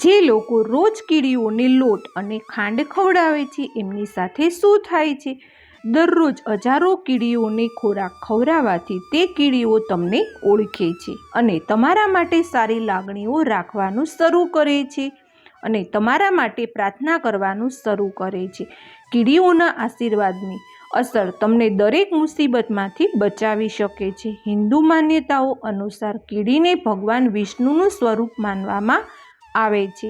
જે લોકો રોજ કીડીઓને લોટ અને ખાંડ ખવડાવે છે એમની સાથે શું થાય છે? દરરોજ હજારો કીડીઓને ખોરાક ખવડાવવાથી તે કીડીઓ તમને ઓળખે છે અને તમારા માટે સારી લાગણીઓ રાખવાનું શરૂ કરે છે અને તમારા માટે પ્રાર્થના કરવાનું શરૂ કરે છે. કીડીઓના આશીર્વાદની અસર તમને દરેક મુસીબતમાંથી બચાવી શકે છે. હિન્દુ માન્યતાઓ અનુસાર કીડીને ભગવાન વિષ્ણુનું સ્વરૂપ માનવામાં આવે છે.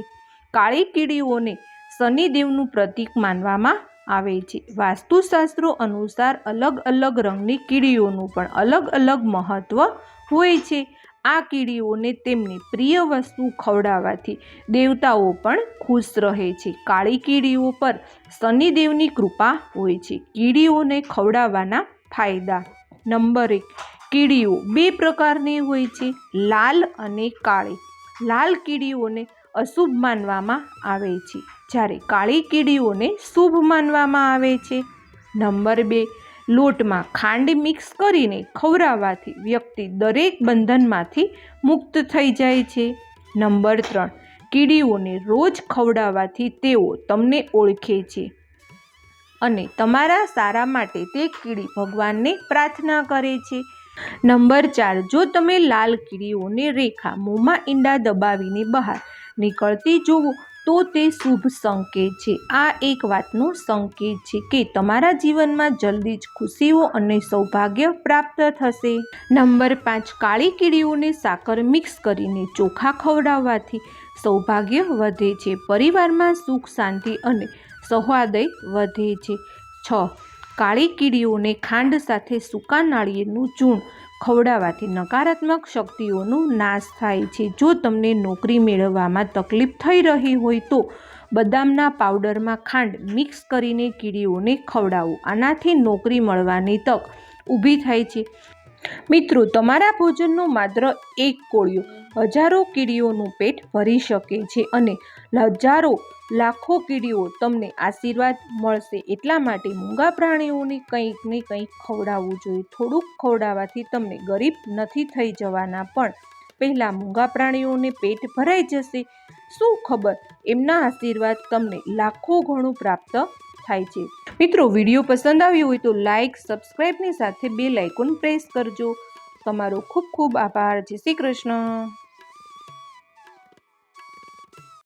કાળી કીડીઓને શનિદેવનું પ્રતીક માનવામાં આવે છે. વાસ્તુશાસ્ત્રો અનુસાર અલગ અલગ રંગની કીડીઓનું પણ અલગ અલગ મહત્વ હોય છે. આ કીડીઓને તેમની પ્રિય વસ્તુ ખવડાવવાથી દેવતાઓ પણ ખુશ રહે છે. કાળી કીડીઓ પર શનિદેવની કૃપા હોય છે. કીડીઓને ખવડાવવાના ફાયદા. નંબર 1. કીડીઓ 2 પ્રકારની હોય છે, લાલ અને કાળી. લાલ કીડીઓને અશુભ માનવામાં આવે છે, જ્યારે કાળી કીડીઓને શુભ માનવામાં આવે છે. નંબર 2. લોટમાં ખાંડ મિક્સ કરીને ખવડાવવાથી વ્યક્તિ દરેક બંધનમાંથી મુક્ત થઈ જાય છે. નંબર 3. કીડીઓને રોજ ખવડાવવાથી તેઓ તમને ઓળખે છે અને તમારા સારા માટે તે કીડી ભગવાનને પ્રાર્થના કરે છે. નંબર 4. જો તમે લાલ કીડીઓને રેખા મોંમાં ઈંડા દબાવીને બહાર નીકળતી જુઓ તો તે શુભ સંકેત છે. આ એક વાતનો સંકેત છે કે તમારા જીવનમાં જલ્દી જ ખુશીઓ અને સૌભાગ્ય પ્રાપ્ત થશે. નંબર 5. કાળી કીડીઓને સાકર મિક્સ કરીને ચોખા ખવડાવવાથી સૌભાગ્ય વધે છે. પરિવારમાં સુખ, શાંતિ અને સૌહાર્દ વધે છે. 6. કાળી કીડીઓને ખાંડ સાથે સૂકા નાળિયેરનું ચૂર્ણ ખવડાવવાથી નકારાત્મક શક્તિઓનો નાશ થાય છે. જો તમને નોકરી મેળવવામાં તકલીફ થઈ રહી હોય તો બદામના પાવડરમાં ખાંડ મિક્સ કરીને કીડીઓને ખવડાવો. આનાથી નોકરી મળવાની તક ઊભી થાય છે. મિત્રો, તમારા ભોજનનો માત્ર એક કોળિયો હજારો કીડીઓનું પેટ ભરી શકે છે અને હજારો લાખો કીડીઓ તમને આશીર્વાદ મળશે. એટલા માટે મૂંગા પ્રાણીઓને કંઈક ને કંઈક ખવડાવવું જોઈએ. થોડુંક ખવડાવવાથી તમને ગરીબ નથી થઈ જવાના, પણ પહેલાં મૂંગા પ્રાણીઓને પેટ ભરાઈ જશે. શું ખબર, એમના આશીર્વાદ તમને લાખો ગણું પ્રાપ્ત થાય છે. મિત્રો, વિડીયો પસંદ આવ્યો હોય તો લાઇક, સબસ્ક્રાઈબની સાથે બેલ આઇકોન પ્રેસ કરજો. તમારો ખૂબ ખૂબ આભાર. જય શ્રી કૃષ્ણ.